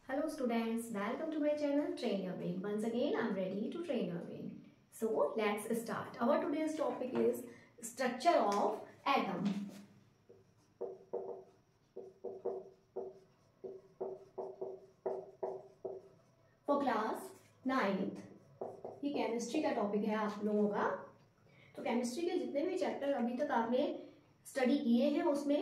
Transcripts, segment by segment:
Hello students, welcome to my channel Train Your Brain. Once again, I'm ready to train your brain. So let's start. Our today's topic is structure of atom. For class 9th, ये chemistry का topic है आप लोगों का। तो chemistry के जितने भी चैप्टर अभी तक आपने स्टडी किए हैं उसमें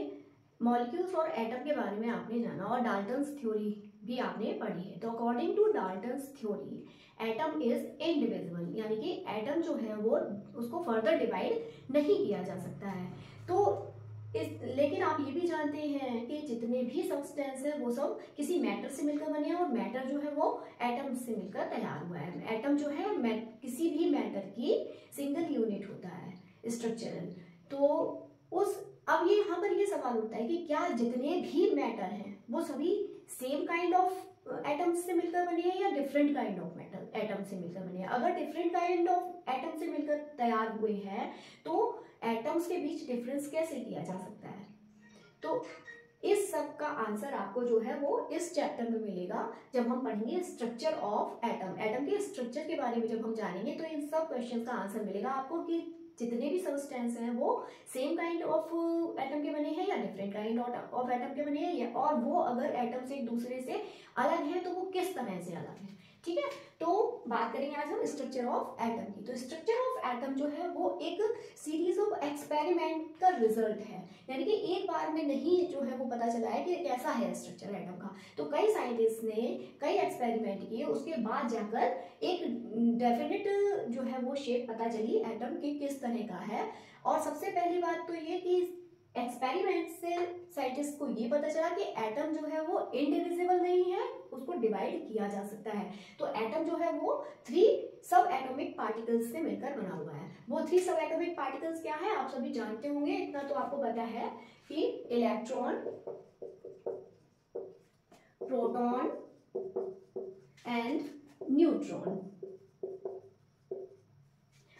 मॉलिक्यूल्स और एटम के बारे में आपने जाना और डाल्टन्स थ्योरी भी आपने पढ़ी है। तो according to Dalton's theory atom is indivisible, यानी कि एटम जो है वो उसको फर्दर डिवाइड नहीं किया जा सकता है। तो लेकिन आप ये भी जानते हैं कि जितने भी सब्सटेंस है वो सब किसी मैटर से मिलकर बने हैं और मैटर जो है वो एटम से मिलकर तैयार हुआ है। एटम जो है किसी भी मैटर की सिंगल यूनिट होता है स्ट्रक्चरल। तो अब ये यहाँ पर ये सवाल उठता है कि क्या जितने भी मैटर हैं वो सभी सेम काइंड ऑफ एटम्स से मिलकर बने हैं या different kind of metal atom से मिलकर बने हैं। अगर डिफरेंट काइंड ऑफ एटम से मिलकर तैयार हुए हैं तो एटम्स के बीच डिफरेंस कैसे किया जा सकता है। तो इस सब का आंसर आपको जो है वो इस चैप्टर में मिलेगा जब हम पढ़ेंगे स्ट्रक्चर ऑफ एटम। एटम के स्ट्रक्चर के बारे में जब हम जानेंगे तो इन सब क्वेश्चन का आंसर मिलेगा आपको कि जितने भी सब्सटेंस हैं वो सेम काइंड ऑफ एटम के बने हैं या डिफरेंट काइंड ऑफ एटम के बने हैं, और वो अगर एटम से एक दूसरे से अलग है तो वो किस तरह से अलग है। ठीक है, तो बात करेंगे आज हम स्ट्रक्चर ऑफ एटम की। तो स्ट्रक्चर ऑफ एटम जो है वो एक सीरीज ऑफ एक्सपेरिमेंट का रिजल्ट है, यानी कि एक बार में नहीं जो है वो पता चला है कि कैसा है स्ट्रक्चर एटम का। तो कई साइंटिस्ट ने कई एक्सपेरिमेंट किए, उसके बाद जाकर एक डेफिनेट जो है वो शेप पता चली एटम की किस तरह का है। और सबसे पहली बात तो ये कि एक्सपेरिमेंट से साइंटिस्ट को ये पता चला कि एटम जो है वो इनडिविजिबल नहीं है, उसको डिवाइड किया जा सकता है। तो एटम जो है वो 3 सब एटॉमिक पार्टिकल्स से मिलकर बना हुआ है। वो 3 सब एटॉमिक पार्टिकल्स क्या है आप सभी जानते होंगे, इतना तो आपको पता है कि इलेक्ट्रॉन, प्रोटॉन एंड न्यूट्रॉन।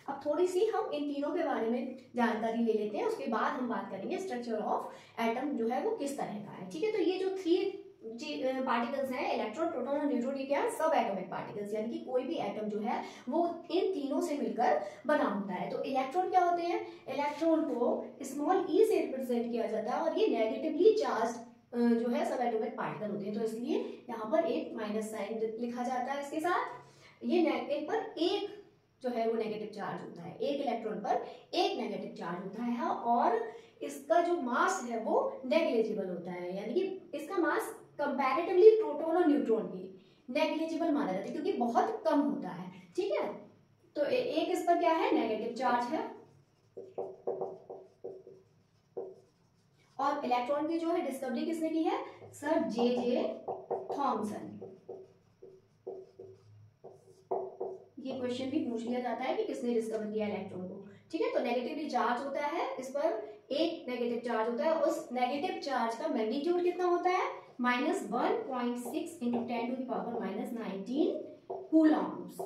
अब थोड़ी सी हम इन तीनों के बारे में जानकारी ले लेते हैं, उसके बाद हम बात करेंगे स्ट्रक्चर ऑफ एटम जो है वो किस तरह का है। ठीक है, तो ये जो 3 पार्टिकल्स हैं इलेक्ट्रॉन, प्रोटॉन और न्यूट्रॉन, ये क्या है सब एटॉमिक पार्टिकल्स, यानी कि कोई भी एटम जो है वो इन तीनों से मिलकर बना होता है। तो इलेक्ट्रॉन क्या होते हैं, इलेक्ट्रॉन को स्मॉल ई से रिप्रेजेंट किया जाता है और ये नेगेटिवली चार्ज जो है सब एटॉमिक पार्टिकल होते हैं। तो इसलिए यहाँ पर एक माइनस साइन लिखा जाता है इसके साथ। ये इन पर एक जो है वो नेगेटिव चार्ज होता है, एक इलेक्ट्रॉन पर एक नेगेटिव चार्ज होता है और इसका जो मास है वो नेग्लिजिबल होता है, यानी कि इसका मास कंपैरेटिवली प्रोटॉन और न्यूट्रॉन की नेग्लिजिबल माना जाता है क्योंकि बहुत कम होता है। ठीक है, तो एक इस पर क्या है नेगेटिव चार्ज है। और इलेक्ट्रॉन की जो है डिस्कवरी किसने की है, सर जे थॉमसन। ये क्वेश्चन भी पूछ लिया जाता है कि किसने डिस्कवर किया इलेक्ट्रॉन को। ठीक है, तो नेगेटिवली चार्ज होता है, इस पर एक नेगेटिव चार्ज होता है, उस नेगेटिव चार्ज का मैग्नीट्यूड कितना होता है -1.6 × 10⁻⁻19 कूलम्स।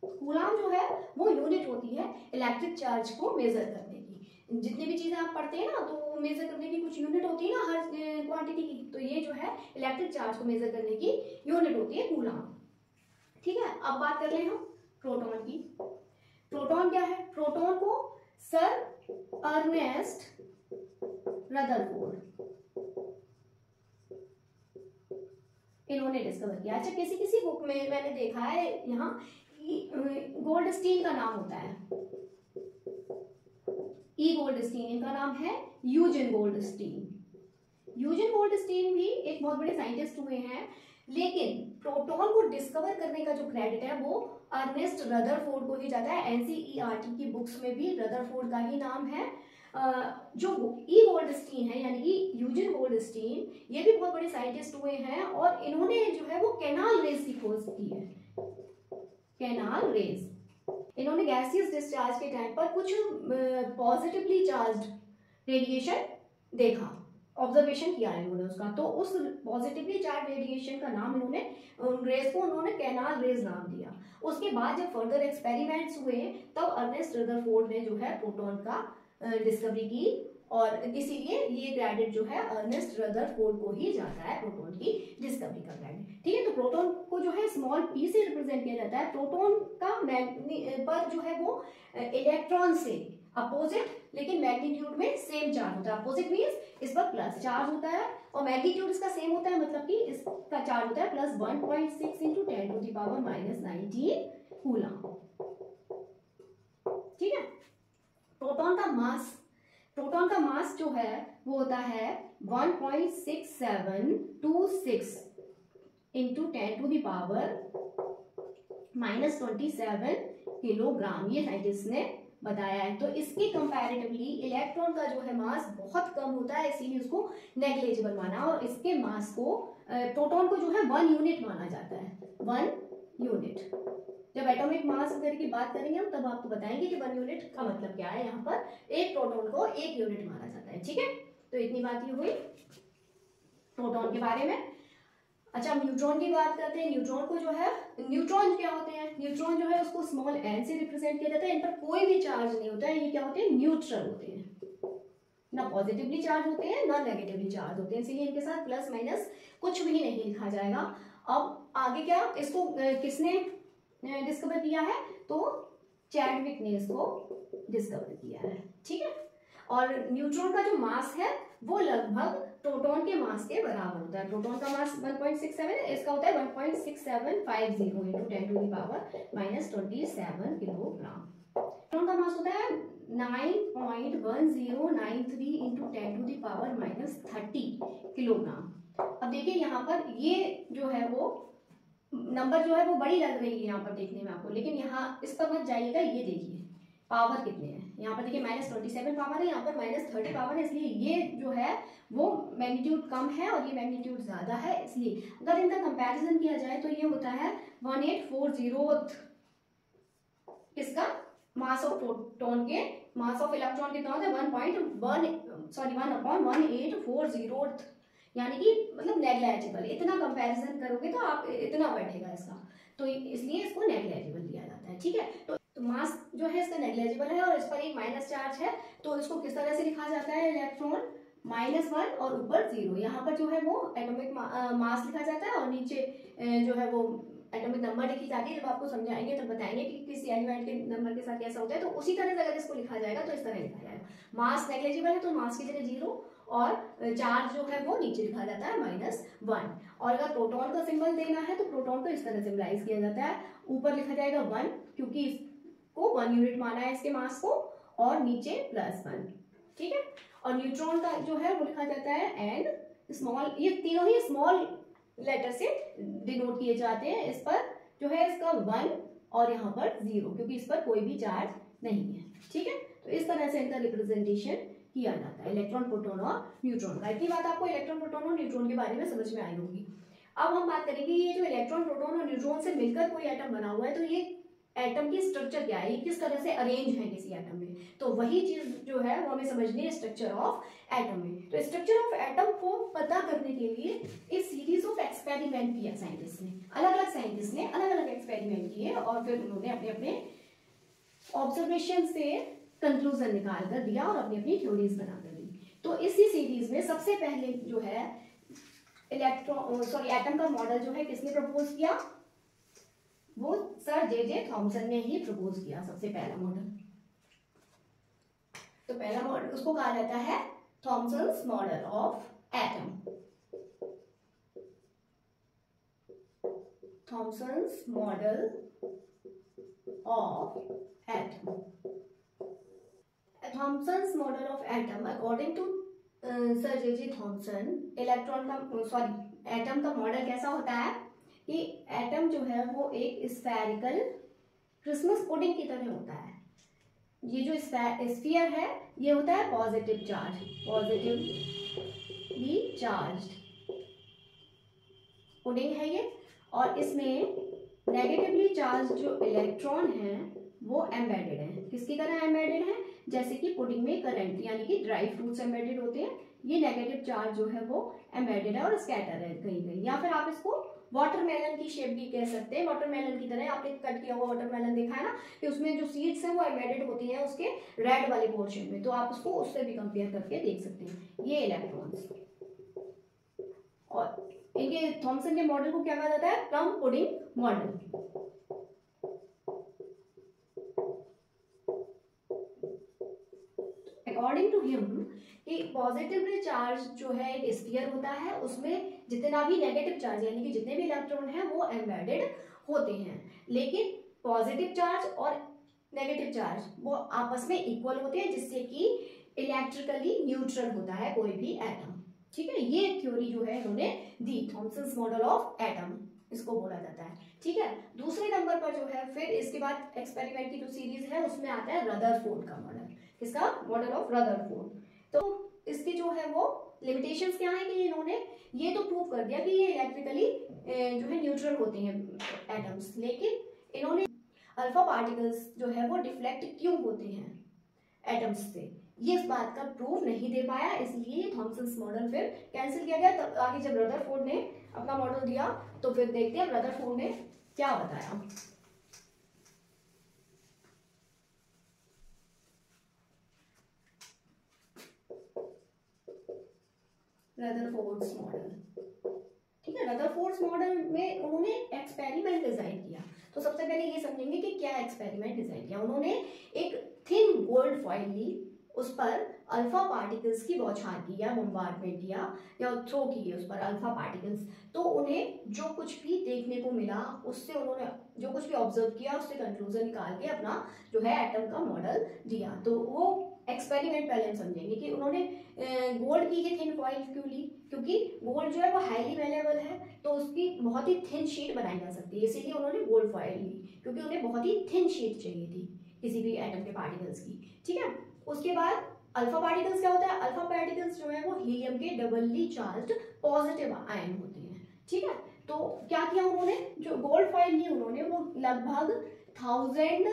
कूलम जो है वो यूनिट होती है इलेक्ट्रिक चार्ज को मेजर करने की। जितनी भी चीजें आप पढ़ते हैं ना तो मेजर करने की कुछ यूनिट होती है ना हर क्वांटिटी की, तो ये जो है इलेक्ट्रिक चार्ज को मेजर करने की यूनिट होती है कूलम। ठीक है, अब बात कर ले हम प्रोटॉन की। प्रोटॉन क्या है, प्रोटॉन को सर अर्नेस्ट रदरफोर्ड इन्होंने डिस्कवर किया। अच्छा, किसी किसी बुक में मैंने देखा है यहाँ गोल्डस्टीन का नाम होता है, ई गोल्डस्टीन, इनका नाम है यूजिन गोल्डस्टीन। यूजिन गोल्डस्टीन भी एक बहुत बड़े साइंटिस्ट हुए हैं, लेकिन प्रोटॉन को डिस्कवर करने का जो क्रेडिट है वो अर्नेस्ट रदरफोर्ड को ही जाता है। एनसीईआरटी की बुक्स में भी रदरफोर्ड का ही नाम है। जो ई गोल्डस्टीन है यानी कि यूजिन गोल्डस्टीन, ये भी बहुत बड़े साइंटिस्ट हुए हैं और इन्होंने जो है वो कैनाल रेज की खोज की है। कैनाल रेज, इन्होंने गैसियस डिस्चार्ज के टाइम पर कुछ पॉजिटिवली चार्ज्ड रेडिएशन देखा, ऑब्जर्वेशन किया है इन्होंने उसका। तो उस पॉजिटिवली चार्ज रेडिएशन का नाम इन्होंने रेज को उन्होंने कैनाल रेज नाम दिया। उसके बाद जब फर्दर एक्सपेरिमेंट्स हुए तब अर्नेस्ट रदरफोर्ड ने जो है प्रोटॉन का डिस्कवरी की और इसीलिए ये क्रेडिट जो है अर्नेस्ट रदरफोर्ड को ही जाता है प्रोटॉन की डिस्कवरी का क्रेडिट। ठीक है, तो प्रोटॉन को जो है स्मॉल p से रिप्रेजेंट किया जाता है। प्रोटॉन का पर जो है वो इलेक्ट्रॉन से अपोजिट लेकिन मैग्नीट्यूड में सेम चार्ज होता है। अपोजिट मींस इस पर प्लस चार्ज होता है और मैग्नीट्यूड इसका सेम होता है, मतलब कि इसका चार्ज होता है plus 1.6 into 10 to the power minus 19 coulomb. ठीक है, प्रोटॉन का मास जो है वो होता है 1.6726 into 10 to the power minus 27 kilogram, ये साइंटिस्ट ने बताया है। तो इसके कंपैरेटिवली इलेक्ट्रॉन का जो है मास बहुत कम होता है, इसीलिए उसको नेग्लिजिबल माना और इसके मास को प्रोटॉन को जो है 1 यूनिट माना जाता है। 1 यूनिट, जब एटॉमिक मास वगैरह की बात करेंगे हम तब आपको बताएंगे कि 1 यूनिट का मतलब क्या है। यहाँ पर एक प्रोटॉन को 1 यूनिट माना जाता है। ठीक है, तो इतनी बात ये हुई प्रोटॉन के बारे में। अच्छा, न्यूट्रॉन की बात करते हैं। न्यूट्रॉन को जो है, न्यूट्रॉन क्या होते हैं? न्यूट्रॉन जो है उसको स्मॉल n से रिप्रेजेंट किया जाता है। इन पर कोई भी चार्ज नहीं होता है। ये क्या होते हैं? न्यूट्रल होते हैं, ना पॉजिटिवली चार्ज होते हैं ना नेगेटिवली चार्ज होते हैं, इसलिए इनके साथ प्लस माइनस कुछ भी नहीं लिखा जाएगा। अब आगे क्या, इसको किसने डिस्कवर किया है? तो चैडविक ने इसको डिस्कवर किया है। ठीक है, और न्यूट्रॉन का जो मास है वो लगभग प्रोटॉन के मास के बराबर होता है। प्रोटॉन का मास 1.67 है, इसका होता है 1.6750 into 10 to the power minus 27 kilogram. Proton का मास होता है 9.1093 into 10 to the power minus 30 kilogram. अब देखिए यहाँ पर ये जो है वो नंबर जो है वो बड़ी लग रही है यहाँ पर देखने में आपको, लेकिन यहाँ इस पर मत जाइएगा। ये देखिए पावर कितने हैं, यहाँ पर देखिए -27 पावर है, यहाँ पर -30 पावर है, इसलिए ये जो है वो मैग्नीट्यूड कम है और ये मैग्नीट्यूड ज्यादा है। इसलिए अगर इनका कंपैरिजन किया जाए तो ये होता है 1840 इसका मास ऑफ प्रोटॉन के मास ऑफ इलेक्ट्रॉन कितना होता है 1.1840, यानी कि मतलब नेग्लिजिबल। इतना कंपैरिजन करोगे तो आप इतना बैठेगा इसका, तो इसलिए इसको नेग्लिजिबल दिया जाता है। ठीक है, तो मास जो है इसका नेग्लिजिबल है और इस पर एक माइनस चार्ज है, तो इसको किस तरह से लिखा जाता है? इलेक्ट्रॉन -1 और ऊपर 0। यहाँ पर जो है वो एटॉमिक मास लिखा जाता है और नीचे जो है वो एटॉमिक नंबर लिखी जाती है। जब आपको समझाएंगे तब बताएंगे कि किसी एलिमेंट के नंबर के साथ कैसा होता है। तो उसी तरह से अगर इसको लिखा जाएगा तो इस तरह लिखा जाएगा। मास नेग्लिजिबल है तो मास की जगह 0 और चार्ज जो है वो नीचे लिखा जाता है -1। और अगर प्रोटॉन का सिंबल देना है तो प्रोटॉन को इस तरह सिंबलाइज किया जाता है। ऊपर लिखा जाएगा 1 क्योंकि इसको 1 यूनिट माना है इसके मास को, और नीचे +1। ठीक है, और न्यूट्रॉन का जो है वो लिखा जाता है n स्मॉल। ये तीनों ही स्मॉल लेटर से डिनोट किए जाते हैं। इस पर जो है इसका 1 और यहाँ पर 0 क्योंकि इस पर कोई भी चार्ज नहीं है। ठीक है, तो इस तरह से इनका रिप्रेजेंटेशन किया जाता है इलेक्ट्रॉन, प्रोटॉन और न्यूट्रॉन का। इतनी बात आपको इलेक्ट्रॉन, प्रोटॉन और न्यूट्रॉन के बारे में समझ में आई होगी। अब हम बात करेंगे ये जो इलेक्ट्रॉन, प्रोटॉन और न्यूट्रॉन से मिलकर कोई एटम बना हुआ है तो ये एटम की स्ट्रक्चर क्या है, ये किस तरह से अरेंज है किसी एटम में। तो वही चीज जो है वो हमें समझनी है स्ट्रक्चर ऑफ एटम में। तो स्ट्रक्चर ऑफ एटम को पता करने के लिए एक सीरीज ऑफ एक्सपेरिमेंट किया साइंटिस्ट ने। अलग अलग साइंटिस्ट ने अलग अलग एक्सपेरिमेंट किए और फिर उन्होंने अपने अपने ऑब्जर्वेशन से कंक्लूजन निकाल कर दिया और अपनी अपनी थ्योरीज बनाकर दी। तो इसी सीरीज में सबसे पहले जो है एटम का मॉडल जो है किसने प्रपोज किया? वो सर जे थॉमसन ने ही प्रपोज किया सबसे पहला मॉडल। तो पहला मॉडल उसको कहा जाता है Thomson's model of atom. Thomson's model of atom. Thomson's model of atom, according to Sir J.J. Thomson, atom का मॉडल कैसा होता है कि एटम जो है वो एक स्फेरिकल क्रिसमस पुडिंग की तरह होता है। ये जो स्फीयर है ये होता है positive charge, positively charged pudding है ये, और इसमें नेगेटिवली चार्ज जो इलेक्ट्रॉन है वो एम्बेडेड है। किसकी तरह एम्बेडेड है? जैसे कि पुडिंग में करंट यानी कि ड्राई फ्रूट्स एम्बेडेड होते हैं, ये नेगेटिव चार्ज जो है वो एम्बेडेड है और स्कैटर है कहीं कहीं। या फिर आप इसको वाटरमेलन की शेप भी कह सकते हैं, वाटरमेलन की तरह आपने कट किया हुआ वाटरमेलन देखा है ना कि उसमें जो सीड्स हैं वो एम्बेडेड होती हैं उसके रेड वाले पोर्शन में, तो आप उसको उससे भी कंपेयर करके देख सकते हैं। ये इलेक्ट्रॉन्स, और इनके थॉमसन के मॉडल को क्या कहा जाता है, plum pudding model. According to him कि पॉजिटिवली चार्ज जो है एक स्फीयर होता है, उसमें जितना भी नेगेटिव चार्ज यानी कि जितने भी इलेक्ट्रॉन हैं वो एम्बेडेड होते हैं, लेकिन पॉजिटिव चार्ज और नेगेटिव चार्ज वो आपस में इक्वल होते हैं, जिससे कि इलेक्ट्रिकली न्यूट्रल होता है कोई भी एटम। ठीक है, ये थ्योरी जो है इन्होंने दी, थॉमसन्स मॉडल ऑफ एटम इसको बोला जाता है। ठीक है, दूसरे नंबर पर जो है फिर इसके बाद एक्सपेरिमेंट की जो सीरीज है उसमें आता है रदरफोर्ड का मॉडल। किसका, मॉडल ऑफ रदरफोर्ड। तो इसकी जो है वो लिमिटेशंस क्या है कि इन्होंने ये तो प्रूव कर दिया कि ये इलेक्ट्रिकली जो है न्यूट्रल होते हैं एटम्स, लेकिन इन्होंने अल्फा पार्टिकल्स जो है वो डिफ्लेक्ट क्यों होते हैं एटम्स से, ये इस बात का प्रूफ नहीं दे पाया, इसलिए थॉमसन्स मॉडल फिर कैंसिल किया गया। तब आगे जब रदरफोर्ड ने अपना मॉडल दिया तो फिर देखते हैं रदरफोर्ड ने क्या बताया। रदरफोर्ड्स मॉडल, ठीक है, रदरफोर्ड्स मॉडल में उन्होंने एक्सपेरिमेंट डिजाइन किया। तो सबसे पहले ये समझेंगे कि क्या एक्सपेरिमेंट डिजाइन किया उन्होंने। एक थिन गोल्ड फॉइल ली, उस पर अल्फा पार्टिकल्स की बौछार की या बम्बार्डमेंट किया या थ्रो किए उस पर अल्फा पार्टिकल्स। तो उन्हें जो कुछ भी देखने को मिला उससे उन्होंने जो कुछ भी ऑब्जर्व किया उससे कंक्लूजन निकाल के अपना जो है एटम का मॉडल दिया। तो वो एक्सपेरिमेंट पहले हम समझेंगे कि उन्होंने गोल्ड की ये थिन फॉइल क्यों ली, क्योंकि गोल्ड जो है वो हाईली वेलेबल है, तो उसकी बहुत ही थिन शीट बनाई जा सकती है, इसीलिए उन्होंने गोल्ड फॉइल ली, क्योंकि उन्हें बहुत ही थिन शीट चाहिए थी किसी भी एटम के पार्टिकल्स की। ठीक है, उसके बाद अल्फा पार्टिकल्स क्या होता है, अल्फा पार्टिकल्स जो है वो हीलियम के डबली चार्ज्ड पॉजिटिव आयन होते हैं। ठीक है, तो क्या किया उन्होंने, जो गोल्ड फॉइल ली उन्होंने वो लगभग 1000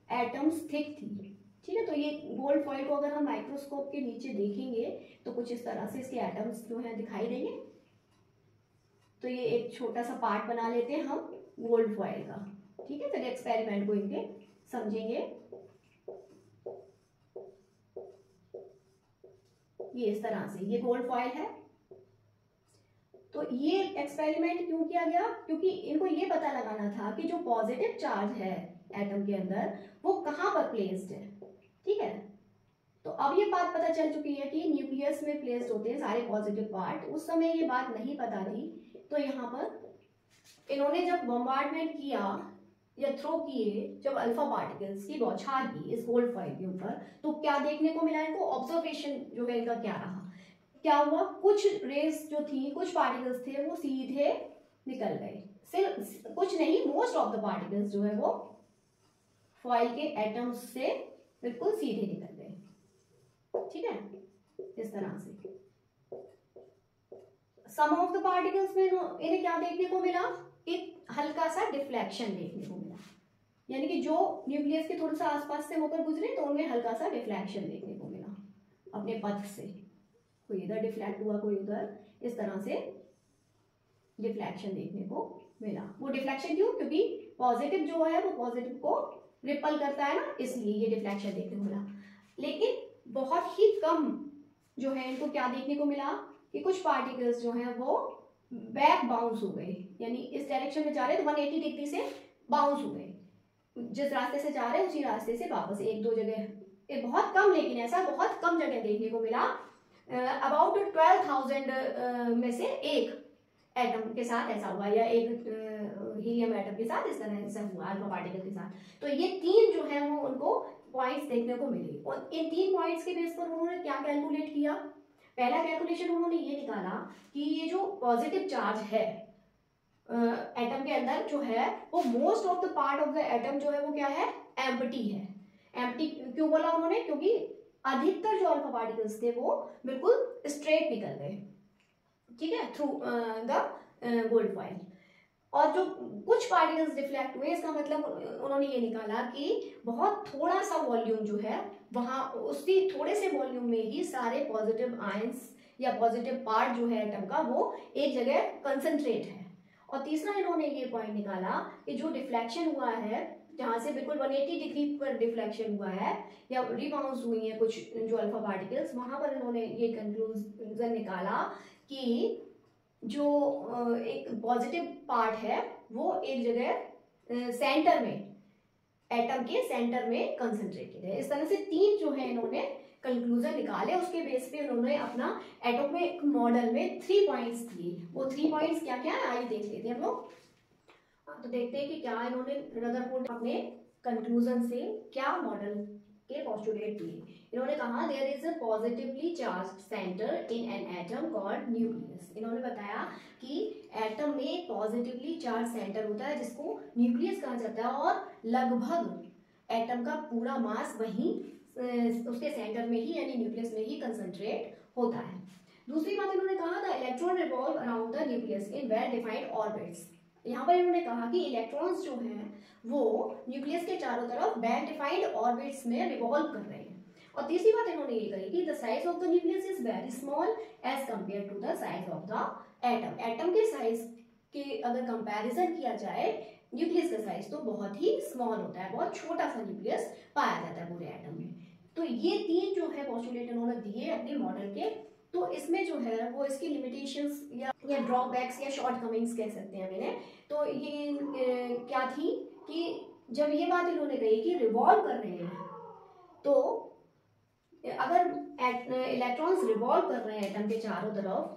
एटम्स थिक थी। ठीक है, तो ये गोल्ड फॉइल को अगर हम माइक्रोस्कोप के नीचे देखेंगे तो कुछ इस तरह से इसके एटम्स जो है दिखाई देंगे। तो ये एक छोटा सा पार्ट बना लेते हैं हम गोल्ड फॉइल का। ठीक है, फिर एक्सपेरिमेंट को इनके समझेंगे। ये इस तरह से ये गोल्ड फॉइल है। तो ये एक्सपेरिमेंट क्यों किया गया, क्योंकि इनको ये पता लगाना था कि जो पॉजिटिव चार्ज है एटम के अंदर वो कहां पर प्लेस्ड है। ठीक है, तो अब ये बात पता चल चुकी है कि न्यूक्लियस में प्लेस्ड होते हैं सारे पॉजिटिव पार्ट। उस समय ये बात नहीं पता थी, तो यहाँ पर इन्होंने जब बम्बार्डमेंट किया या थ्रो किए जब अल्फा पार्टिकल्स की बौछार की इस गोल्ड फॉइल के ऊपर, तो क्या देखने को मिला इनको, ऑब्जर्वेशन जो है इनका क्या रहा, क्या हुआ, कुछ रेस जो थी, कुछ पार्टिकल्स थे वो सीधे निकल गए, सिर्फ कुछ नहीं, मोस्ट ऑफ द पार्टिकल्स जो है वो फॉइल के एटम्स से बिल्कुल सीधे निकल गए। ठीक है, इस तरह से सम ऑफ द पार्टिकल्स में इन्हें क्या देखने को मिला, एक हल्का सा डिफ्लेक्शन देखने को मिला, यानी कि जो न्यूक्लियस के थोड़ा सा आसपास से होकर गुजरे तो उनमें हल्का सा डिफ्लेक्शन देखने को मिला अपने पथ से, कोई इधर डिफ्लेक्ट हुआ कोई उधर, इस तरह से डिफ्लेक्शन देखने को मिला। वो डिफ्लेक्शन क्यों, क्योंकि पॉजिटिव जो है वो पॉजिटिव को रिपल करता है ना, इसलिए ये डिफ्लेक्शन देखने को मिला। लेकिन बहुत ही कम जो है इनको क्या देखने को मिला कि कुछ पार्टिकल्स जो है वो बैक बाउंस हो गए, यानी इस डायरेक्शन में जा रहे तो 180 डिग्री से बाउंस हो गए, जिस रास्ते से जा रहे उसी रास्ते से वापस एक दो जगह, ये बहुत कम, लेकिन ऐसा बहुत कम जगह देखने को मिला। अबाउट 12,000 में से एक एटम के साथ ऐसा हुआ, या एक हीलियम एटम के साथ इस तरह से हुआ अल्फा पार्टिकल के साथ। तो ये तीन जो है वो उनको पॉइंट्स देखने को मिले, और इन 3 पॉइंट्स के बेस पर उन्होंने क्या कैलकुलेट किया, पहला कैलकुलेशन उन्होंने ये निकाला कि ये जो पॉजिटिव चार्ज है एटम के अंदर जो है वो most of the part of the atom जो है वो क्या है, एम्प्टी है। एम्प्टी क्यों बोला उन्होंने, क्योंकि अधिकतर जो अल्फा पार्टिकल्स थे वो बिल्कुल स्ट्रेट निकल गए, ठीक है, थ्रू द गोल्ड फॉइल, और जो कुछ पार्टिकल्स डिफ्लेक्ट हुए, इसका मतलब उन्होंने ये निकाला कि बहुत थोड़ा सा वॉल्यूम जो है वहां उसकी थोड़े से वॉल्यूम में ही सारे पॉजिटिव आयंस या पॉजिटिव पार्ट जो है एटम का वो एक जगह कंसंट्रेट है, और तीसरा इन्होंने ये पॉइंट निकाला कि जो डिफ्लेक्शन हुआ है, जहां से बिल्कुल 180 डिग्री पर डिफ्लेक्शन हुआ है या रिबाउंस हुई है कुछ जो अल्फा पार्टिकल्स, वहां पर इन्होंने ये कंक्लूजन निकाला कि जो एक पॉजिटिव पार्ट है वो एक जगह सेंटर में, एटम के सेंटर में कंसंट्रेटेड है। इस तरह से 3 जो है इन्होंने कंक्लूजन निकाले, उसके बेस पे उन्होंने अपना एटॉमिक मॉडल में 3 पॉइंट्स दिए। वो 3 पॉइंट्स क्या क्या है आइए देख लेते हैं हम लोग। तो देखते हैं कि क्या इन्होंने रदरफोर्ड अपने कंक्लूजन से क्या मॉडल के पोस्टुलेट दिए। इन्होंने कहा there is a positively charged centre in an atom called nucleus. इन्होंने बताया कि एटम में एक पॉजिटिवली चार्ज सेंटर होता है जिसको न्यूक्लियस कहा जाता है, और लगभग एटम का पूरा मास वहीं उसके सेंटर में ही यानी न्यूक्लियस में ही कंसंट्रेट होता है। दूसरी बात इन्होंने कहा the electron revolve around the nucleus in well defined orbits. यहाँ पर इन्होंने कहा कि इलेक्ट्रॉन्स जो हैं वो न्यूक्लियस के चारों तरफ वेल डिफाइंड ऑर्बिट्स में रिवॉल्व कर रहे हैं। और तीसरी बात इन्होंने ये कही कि the size of the nucleus is very small as compare to the size of the atom. Atom के साइज के अगर कंपैरिजन किया जाए न्यूक्लियस का साइज तो बहुत ही स्मॉल होता है, बहुत छोटा सा न्यूक्लियस पाया जाता है पूरे एटम में। तो ये 3 जो है पोस्टुलेट इन्होंने दिए अपने मॉडल के। तो इसमें जो है वो इसकी लिमिटेशंस या ड्रॉबैक्स या शॉर्टकमिंग्स कह सकते हैं मैंने। तो ये क्या थी कि जब ये बात इन्होंने कही कि रिवॉल्व कर रहे हैं, तो अगर इलेक्ट्रॉन्स रिवॉल्व कर रहे हैं एटम के चारों तरफ,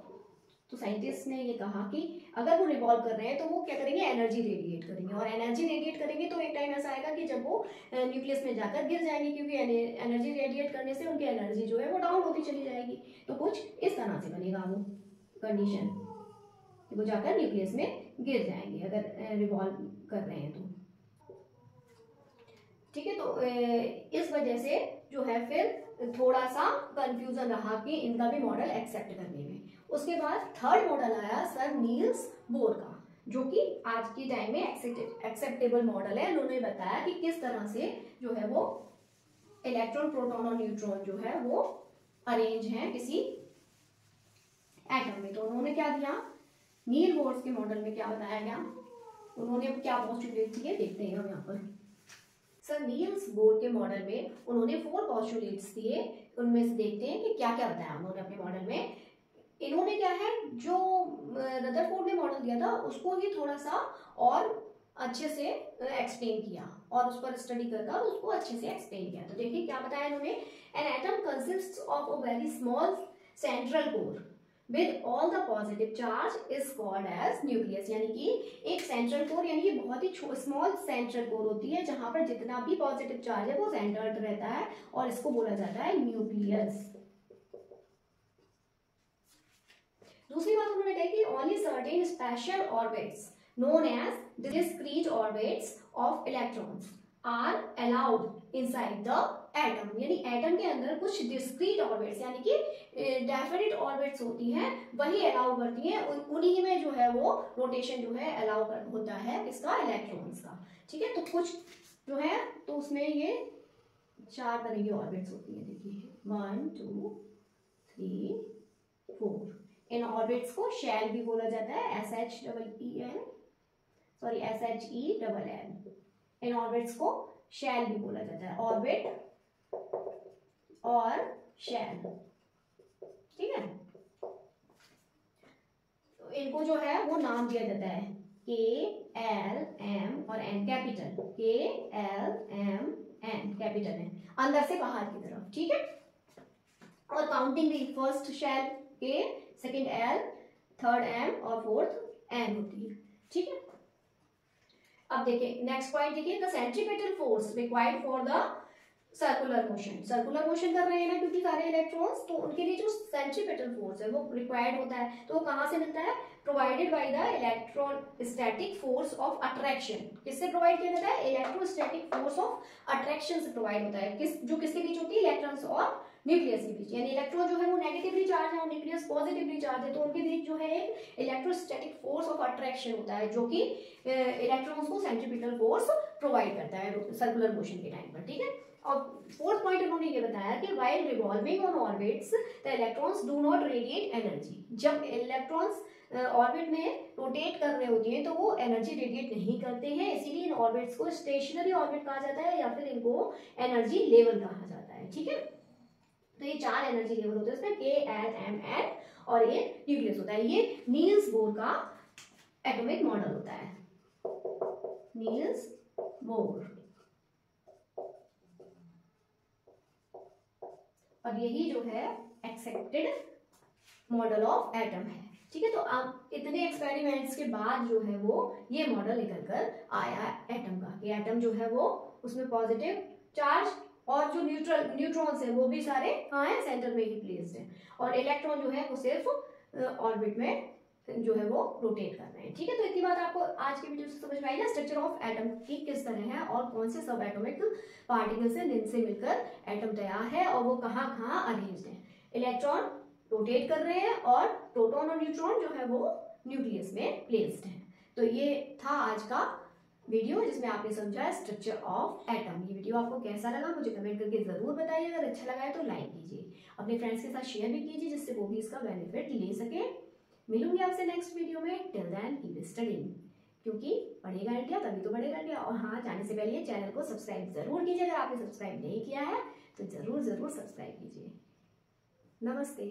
तो साइंटिस्ट ने ये कहा कि अगर वो रिवॉल्व कर रहे हैं तो वो क्या करेंगे, एनर्जी रेडिएट करेंगे। और एनर्जी रेडिएट करेंगे तो एक टाइम ऐसा आएगा कि जब वो न्यूक्लियस में जाकर गिर जाएंगे, क्योंकि एनर्जी रेडिएट करने से उनकी एनर्जी जो है वो डाउन होती चली जाएगी। तो कुछ इस तरह से बनेगा वो कंडीशन, वो जाकर न्यूक्लियस में गिर जाएंगे अगर रिवॉल्व कर रहे हैं तो। ठीक है, तो इस वजह से जो है फिर थोड़ा सा कंफ्यूजन रहा कि इनका भी मॉडल एक्सेप्ट करने में। उसके बाद थर्ड मॉडल आया सर नील्स बोर का, जो कि आज की टाइम में एक्सेप्टेबल मॉडल है। उन्होंने बताया कि किस तरह से जो है वो इलेक्ट्रॉन, प्रोटॉन और न्यूट्रॉन जो है वो अरेंज हैं किसी एटम में। तो उन्होंने क्या दिया, नील बोर के मॉडल में क्या बताया गया, उन्होंने क्या पोस्टुलेट दिए देखते हैं हम यहाँ पर। सर नील्स बोर के मॉडल में उन्होंने 4 पोस्टुलेट्स दिए, उनमें से देखते हैं कि क्या क्या बताया उन्होंने अपने मॉडल में। इन्होंने क्या है, जो रदरफोर्ड ने मॉडल दिया था उसको ही थोड़ा सा और अच्छे से एक्सप्लेन किया और उस पर स्टडी कर उसको अच्छे से एक्सप्लेन किया। तो देखिए क्या बताया इन्होंने, an atom consists of a very small central core with all the positive charge is called as nucleus. यानी कि एक सेंट्रल कोर यानी कि बहुत ही स्मॉल सेंट्रल कोर होती है जहां पर जितना भी पॉजिटिव चार्ज है वो सेंटर्ड रहता है, और इसको बोला जाता है न्यूक्लियस। दूसरी बात उन्होंने कही कि only certain special orbits known as discrete orbits of electrons are allowed inside the atom. यानी एटम के अंदर कुछ डिस्क्रीट ऑर्बिट्स यानी कि डेफिनिट ऑर्बिट्स होती हैं वही अलाउ करती हैं, उन्हीं में जो है वो रोटेशन जो है अलाउ होता है इसका, इलेक्ट्रॉन्स का। ठीक है, तो कुछ जो है तो उसमें ये 4 तरह की ऑर्बिट्स होती है। देखिए 1 2 3 4। इन ऑर्बिट्स को शेल भी बोला जाता है, SHEL। इन ऑर्बिट्स को शेल भी बोला जाता है, ऑर्बिट और शेल। ठीक है, तो इनको जो है वो नाम दिया जाता है KLM और N, capital KLM N capital है, अंदर से बाहर की तरफ। ठीक है, और काउंटिंग भी first shell K, second L, third M और फोर्थ N होती है। ठीक है, अब देखिए नेक्स्ट पॉइंट देखिए, the centripetal force required for the circular motion. Circular motion कर रहे हैं ना क्योंकि सारे इलेक्ट्रॉन्स, तो उनके लिए जो सेंट्रीपिटल फोर्स है वो रिक्वायर्ड होता है। तो वो कहाँ से मिलता है, provided by the electrostatic force of attraction. किससे प्रोवाइड किया जाता है, इलेक्ट्रोस्टैटिक फोर्स ऑफ अट्रैक्शन से प्रोवाइड होता है। जो किसके बीच होती है, इलेक्ट्रॉन्स और न्यूक्लियस के बीच। यानी इलेक्ट्रॉन जो है वो नेगेटिवली चार्ज है और न्यूक्लियस पॉजिटिवली चार्ज है, तो उनके बीच जो है एक इलेक्ट्रोस्टैटिक फोर्स ऑफ अट्रैक्शन होता है जो कि इलेक्ट्रॉन्स को सेंट्रीपिटल फोर्स प्रोवाइड करता है सर्कुलर मोशन के टाइम पर। ठीक है, और फोर्थ पॉइंट उन्होंने ये बताया कि while revolving on orbits the electrons do not radiate energy. जब इलेक्ट्रॉन्स ऑर्बिट में रोटेट कर रहे होते हैं तो वो एनर्जी रेडिएट नहीं करते हैं, इसीलिए इन ऑर्बिट्स को स्टेशनरी ऑर्बिट कहा जाता है या फिर इनको एनर्जी लेवल कहा जाता है। ठीक है, तो ये 4 एनर्जी लेवल होते हैं उसमें, के, एल, एम, एन और ये न्यूक्लियस होता है। ये नील्स बोर का एटॉमिक मॉडल होता है, नील्स बोर, और यही जो है एक्सेप्टेड मॉडल ऑफ एटम है। ठीक है, तो अब इतने एक्सपेरिमेंट्स के बाद जो है वो ये मॉडल निकल कर आया एटम का, कि एटम जो है वो उसमें पॉजिटिव चार्ज और जो न्यूट्रॉन्स है वो भी सारे कहाँ है, सेंटर में ही प्लेस्ड है, और इलेक्ट्रॉन जो है वो सिर्फ ऑर्बिट में जो है वो रोटेट कर रहे हैं। ठीक है, तो इतनी बात आपको आज के वीडियो से समझ में आई ना, स्ट्रक्चर ऑफ एटम की किस तरह है और कौन से सब एटॉमिक पार्टिकल से मिलकर एटम तैयार है और वो कहाँ कहाँ अरेंज्ड है। इलेक्ट्रॉन रोटेट कर रहे हैं और प्रोटॉन और न्यूट्रॉन जो है वो न्यूक्लियस में प्लेस्ड है। तो ये था आज का वीडियो जिसमें आपने समझा स्ट्रक्चर ऑफ एटम। ये वीडियो आपको कैसा लगा मुझे कमेंट करके जरूर बताइए, अगर अच्छा लगा है तो लाइक कीजिए, अपने फ्रेंड्स के साथ शेयर भी कीजिए जिससे वो भी इसका बेनिफिट ले सके। मिलूंगी आपसे नेक्स्ट वीडियो में, टिल देन कीप स्टडीइंग, क्योंकि पढ़ेगा इंडिया तभी तो बढ़ेगा इंडिया। और हाँ, जाने से पहले चैनल को सब्सक्राइब जरूर कीजिए, अगर आपने सब्सक्राइब नहीं किया है तो जरूर जरूर सब्सक्राइब कीजिए। नमस्ते।